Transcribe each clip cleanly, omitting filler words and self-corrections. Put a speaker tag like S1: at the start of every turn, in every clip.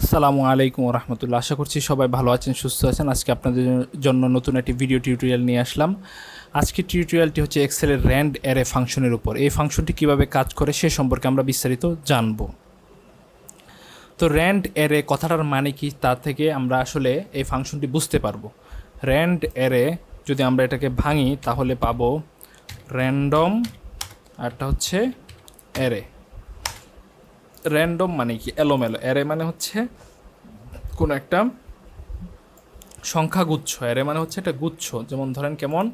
S1: আসসালামু আলাইকুম রহমতুল্লাহ। আশা করছি সবাই ভালো আছেন, সুস্থ আছেন। আজকে আপনাদের জন্য নতুন একটি ভিডিও টিউটোরিয়াল নিয়ে আসলাম। আজকে টিউটোরিয়ালটি হচ্ছে এক্সেলের র্যান্ড অ্যারে ফাংশনের উপর। এই ফাংশনটি কিভাবে কাজ করে সে সম্পর্কে আমরা বিস্তারিত জানব। তো র্যান্ড অ্যারে কথাটার মানে কি, তা থেকে আমরা আসলে এই ফাংশনটি বুঝতে পারবো। র্যান্ড অ্যারে যদি আমরা এটাকে ভাঙি তাহলে পাবো র্যান্ডম, আরটা হচ্ছে অ্যারে। র্যান্ডম মানে কি এলোমেলো, অ্যারে মানে হচ্ছে কোনো একটা সংখ্যা গুচ্ছ। অ্যারে মানে হচ্ছে একটা গুচ্ছ, যেমন ধরেন কেমন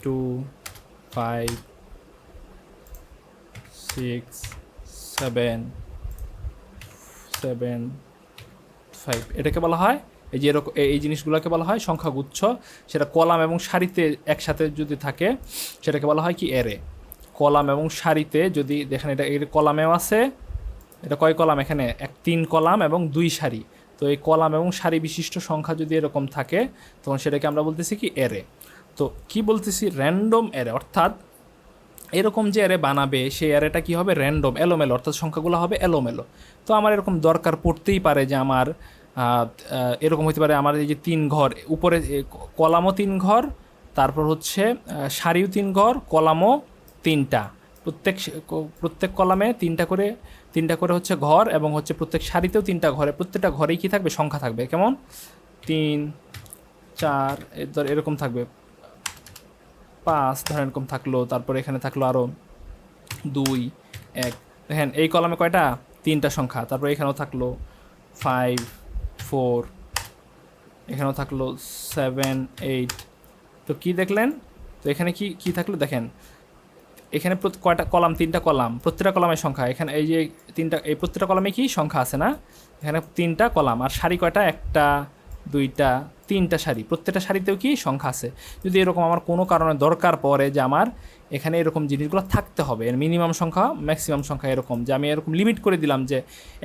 S1: 2 5 6 7 7 5, এটাকে বলা হয় এই যে এরকম এই জিনিসগুলোকে বলা হয় সংখ্যাগুচ্ছ। সেটা কলাম এবং সারিতে একসাথে যদি থাকে সেটাকে বলা হয় কি অ্যারে। কলাম এবং সারিতে যদি দেখেন, এটা এর কলামেও আছে, এটা কয় কলাম, এখানে 3 কলাম এবং 2 সারি। তো এই কলাম এবং সারি বিশিষ্ট সংখ্যা যদি এরকম থাকে তখন সেটাকে আমরা বলতেছি কি অ্যারে। তো কি বলতেছি, র্যান্ডম অ্যারে, অর্থাৎ এরকম যে অ্যারে বানাবে সেই অ্যারেটা কী হবে, র্যান্ডম, এলোমেলো, অর্থাৎ সংখ্যাগুলো হবে এলোমেলো। তো আমার এরকম দরকার পড়তেই পারে যে আমার এরকম হতে পারে আমার এই যে 3 ঘর, উপরে কলামও 3 ঘর, তারপর হচ্ছে সারিও 3 ঘর, কলামও 3টা, প্রত্যেক কলামে 3টা করে হচ্ছে ঘর, এবং হচ্ছে প্রত্যেক সারিতেও 3টা ঘরে, প্রত্যেকটা ঘরেই কী থাকবে, সংখ্যা থাকবে। কেমন 3 4 এরকম থাকবে, 5 ধরেন এরকম থাকলো, তারপর এখানে থাকলো আরও 2 1। দেখেন এই কলামে কয়টা, 3টা সংখ্যা, তারপর এখানেও থাকলো 5 4, এখানেও থাকলো 7 8। তো কি দেখলেন, তো এখানে কি কি থাকলো দেখেন, এখানে কয়টা কলাম, 3টা কলাম, প্রত্যেকটা কলামের সংখ্যা, এখানে এই যে 3টা, এই প্রত্যেকটা কলামে কি সংখ্যা আছে না, এখানে 3টা কলাম, আর সারি কয়টা, 1টা 2টা 3টা সারি, প্রত্যেকটা সারিতেও কি সংখ্যা আছে। যদি এরকম আমার কোনো কারণে দরকার পড়ে যে আমার এখানে এরকম জিনিসগুলো থাকতে হবে, এর মিনিমাম সংখ্যা ম্যাক্সিমাম সংখ্যা এরকম, যে আমি এরকম লিমিট করে দিলাম যে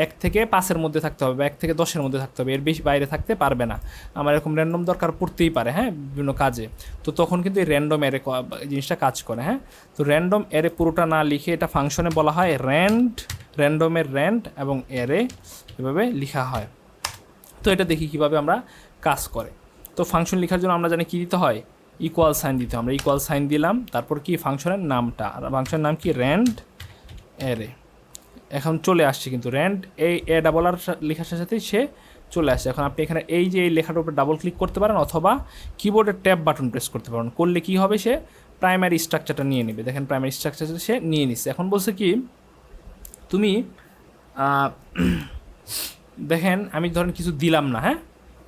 S1: 1 থেকে 5-এর মধ্যে থাকতে হবে বা 1 থেকে 10-এর মধ্যে থাকতে হবে, এর বেশি বাইরে থাকতে পারবে না, আমার এরকম র্যান্ডম দরকার পড়তেই পারে, হ্যাঁ, বিভিন্ন কাজে। তো তখন কিন্তু এই র্যান্ডম অ্যারে জিনিসটা কাজ করে, হ্যাঁ। তো র্যান্ডম অ্যারে পুরোটা না লিখে এটা ফাংশনে বলা হয় র্যান্ডমের র্যান্ড এবং অ্যারে, এভাবে লেখা হয়। তো এটা দেখি কিভাবে আমরা কাজ করে। তো ফাংশন লেখার জন্য আমরা জানি কী দিতে হয়, ইকুয়াল সাইন দিতে হয়। আমরা ইকুয়াল সাইন দিলাম, তারপর কি ফাংশনের নামটা, আর ফাংশনের নাম কি র্যান্ড অ্যারে। এখন চলে আসছে কিন্তু র্যান্ড এই এ ডাবল আর লেখার সাথে সে চলে আসছে। এখন আপনি এখানে এই যে এই লেখাটার উপর ডাবল ক্লিক করতে পারেন, অথবা কিবোর্ডের ট্যাব বাটন প্রেস করতে পারেন। করলে কি হবে, সে প্রাইমারি স্ট্রাকচারটা নিয়ে নেবে। দেখেন প্রাইমারি স্ট্রাকচারটা সে নিয়ে নিচ্ছে। এখন বলছে কি, তুমি দেখেন আমি ধরেন কিছু দিলাম না, হ্যাঁ,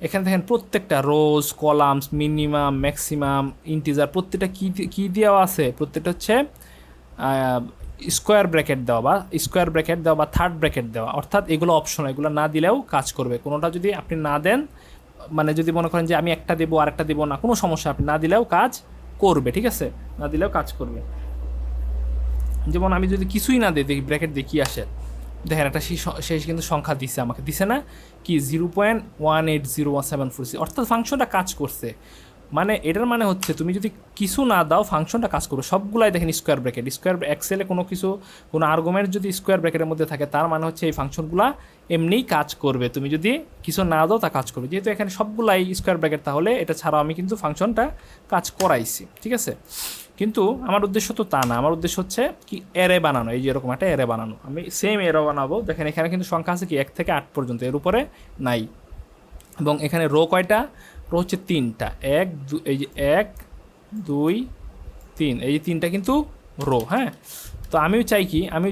S1: এখানে দেখেন প্রত্যেকটা রোজ, কলামস, মিনিমাম, ম্যাক্সিমাম, ইন্টিজার, প্রত্যেকটা কী দেওয়া আছে, প্রত্যেকটা হচ্ছে স্কোয়ার ব্র্যাকেট দেওয়া বা থার্ড ব্র্যাকেট দেওয়া, অর্থাৎ এগুলো অপশন, এগুলো না দিলেও কাজ করবে। কোনোটা যদি আপনি না দেন, মানে যদি মনে করেন যে আমি একটা দেবো আর একটা দেবো না, কোনো সমস্যা, আপনি না দিলেও কাজ করবে, ঠিক আছে, না দিলেও কাজ করবে। যেমন আমি যদি কিছুই না দিই, দেখি ব্র্যাকেট দিয়ে কী আসে, দেখেন একটা শেষ কিন্তু সংখ্যা দিছে, আমাকে দিছে না কি 0.180174, অর্থাৎ ফাংশনটা কাজ করছে। মানে এটার মানে হচ্ছে তুমি যদি কিছু না দাও ফাংশনটা কাজ করবে। সবগুলাই দেখেন স্কোয়ার ব্র্যাকেট, এক্সেলে কোনো আর্গুমেন্ট যদি স্কোয়ার ব্র্যাকেটের মধ্যে থাকে তার মানে হচ্ছে এই ফাংশনগুলো এমনিই কাজ করবে, তুমি যদি কিছু না দাও তা কাজ করবে। যেহেতু এখানে সবগুলাই স্কোয়ার ব্র্যাকেট, তাহলে এটা ছাড়াও আমি কিন্তু ফাংশনটা কাজ করাইছি, ঠিক আছে। কিন্তু আমার উদ্দেশ্য তো তা না, আমার উদ্দেশ্য হচ্ছে কি অ্যারে বানানো, এই যে এরকম একটা অ্যারে বানানো। আমি সেম অ্যারে বানাবো, দেখেন এখানে কিন্তু সংখ্যা আছে কি 1 থেকে 8 পর্যন্ত, এর উপরে নাই। এবং এখানে রো কয়টা, রো হচ্ছে 3টা, এই যে 1 2 3, এই যে 3টা কিন্তু রো, হ্যাঁ। তো আমিও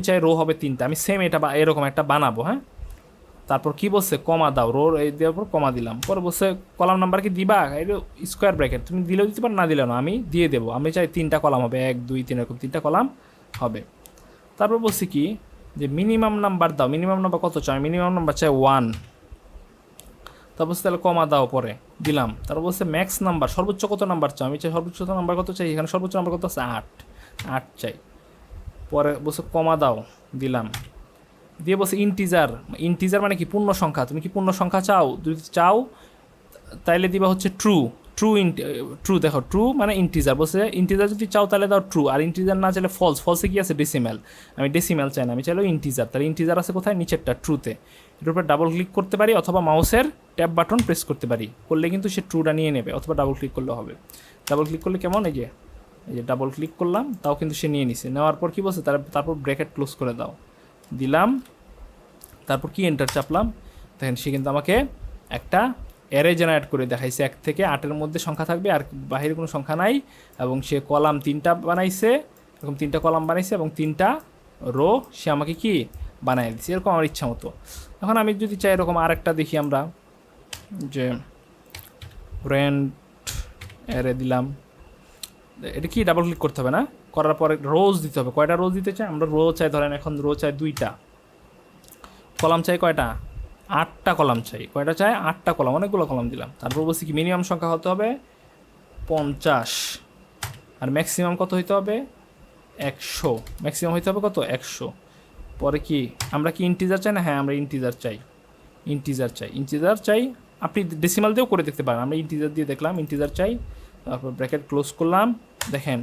S1: চাই রো হবে 3টা, আমি সেম এটা এরকম একটা বানাবো, হ্যাঁ। তারপর কি বলছে, কমা দাও, রো এই দেওয়ার পর কমা দিলাম, পরে বলছে কলাম নাম্বার কি দিবা, এই স্কোয়ার ব্র্যাকেট, তুমি দিলেও দিতে পারো, না দিলেও না, আমি দিয়ে দেবো। আমি চাই 3টা কলাম হবে, 1 2 3 এরকম 3টা কলাম হবে। তারপর বলছি কি, যে মিনিমাম নাম্বার দাও, মিনিমাম নাম্বার কত চাই, মিনিমাম নাম্বার চাই 1। তারপর তাহলে কমা দাও, পরে দিলাম। তারপর বলছে ম্যাক্স নাম্বার, সর্বোচ্চ কত নাম্বার চাই, আমি চাই সর্বোচ্চ নাম্বার কত চাই, এখানে সর্বোচ্চ নাম্বার কত আছে 8 চাই। পরে বলছে কমা দাও, দিলাম। দিয়ে বলছে ইন্টিজার মানে কি পূর্ণ সংখ্যা, তুমি কি পূর্ণ সংখ্যা চাও, যদি চাও তাইলে দিবা হচ্ছে ট্রু দেখো, ট্রু মানে ইন্টিজার, বলছে ইন্টিজার যদি চাও তাহলে দাও ট্রু, আর ইন্টিজার না চাইলে ফলসে কি আছে ডেসিম্যাল, আমি ডেসিম্যাল চাই না, আমি চাইলেও ইন্টিজার। তাহলে ইন্টিজার আছে কোথায়, নিচেরটা ট্রুতে, এটার উপর ডাবল ক্লিক করতে পারি অথবা মাউসের ট্যাব বাটন প্রেস করতে পারি, করলে কিন্তু সে ট্রুটা নিয়ে নেবে, অথবা ডাবল ক্লিক করলে হবে। ডাবল ক্লিক করলে কেমন, এই যে ডাবল ক্লিক করলাম, তাও কিন্তু সে নিয়ে নিছে। নেওয়ার পর কী বলছে, তারপর ব্র্যাকেট ক্লোজ করে দাও, দিলাম, তারপর কি এন্টার চাপলাম, দেখেন সে কিন্তু আমাকে একটা অ্যারে জেনারেট করে দেখাইছে। 1 থেকে 8-এর মধ্যে সংখ্যা থাকবে, আর বাহিরে কোনো সংখ্যা নাই, এবং সে কলাম 3টা বানাইছে, এরকম 3টা কলাম বানাইছে, এবং 3টা রো সে আমাকে কি বানাই দিচ্ছে, এরকম আমার ইচ্ছা মতো। এখন আমি যদি চাই এরকম আরেকটা দেখি আমরা, যে র্যান্ড অ্যারে দিলাম, এটা কি ডাবল ক্লিক করতে হবে না, করার পরে রোজ দিতে হবে। কয়টা রোজ দিতে চাই আমরা, রো চাই ধরেন এখন রো চাই 2টা, কলাম চাই কয়টা, 8টা কলাম চাই। কয়টা চাই, 8টা কলাম, অনেকগুলো কলাম দিলাম। তারপর বলছি কি মিনিমাম সংখ্যা হতে হবে 50, আর ম্যাক্সিমাম কত হইতে হবে 100, ম্যাক্সিমাম হইতে হবে কত 100। পরে কি আমরা কি ইন্টিজার চাই না, হ্যাঁ আমরা ইন্টিজার চাই, ইন্টিজার চাই। আপনি ডেসিমাল দিয়েও করে দেখতে পারেন, আমরা ইন্টিজার দিয়ে দেখলাম, ইন্টিজার চাই। তারপর ব্র্যাকেট ক্লোজ করলাম, দেখেন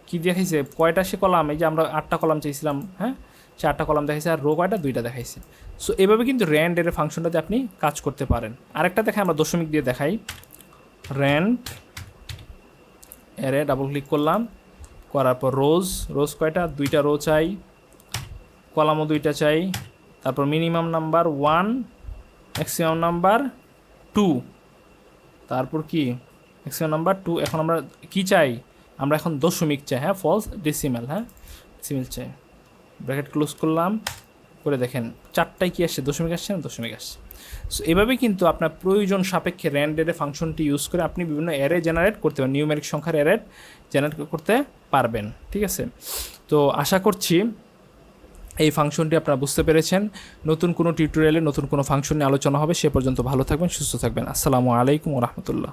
S1: কী দেখাইছে, কয়টা সে কলাম, এই যে আমরা 8টা কলাম চাইছিলাম, হ্যাঁ 4টা কলাম দেখাইছে, আর রো কয়টা 2টা দেখাইছে। সো এভাবে কিন্তু র্যান্ড এর ফাংশনটাতে আপনি কাজ করতে পারেন। আরেকটা দেখাই, আমরা দশমিক দিয়ে দেখাই, র্যান্ড এরে ডাবল ক্লিক করলাম, করার পর রোজ কয়টা, 2টা রো চাই, কলামও 2টা চাই, তারপর মিনিমাম নাম্বার 1, ম্যাক্সিমাম নাম্বার 2, তারপর কি ম্যাক্সিমাম নাম্বার 2। এখন আমরা কি চাই, আমরা এখন দশমিক চাই, হ্যাঁ ফলস ডেসিমেল, হ্যাঁ ডেসিমেল চাই। ব্র্যাকেট ক্লোজ করলাম, করে দেখেন 4টায় কি আসছে, দশমিক আসছে না, দশমিক আসছে। সো এভাবে কিন্তু আপনার প্রয়োজন সাপেক্ষে র্যান্ড এর ফাংশনটি ইউজ করে আপনি বিভিন্ন অ্যারে জেনারেট করতে পারেন, নিউমেরিক সংখ্যার অ্যারে জেনারেট করতে পারবেন। ঠিক আছে, তো আশা করছি এই ফাংশনটি আপনারা বুঝতে পেরেছেন। নতুন কোনো টিউটোরিয়ালে নতুন কোনো ফাংশন নিয়ে আলোচনা হবে, সে পর্যন্ত ভালো থাকবেন, সুস্থ থাকবেন। আসসালামু আলাইকুম ওয়া রাহমাতুল্লাহ।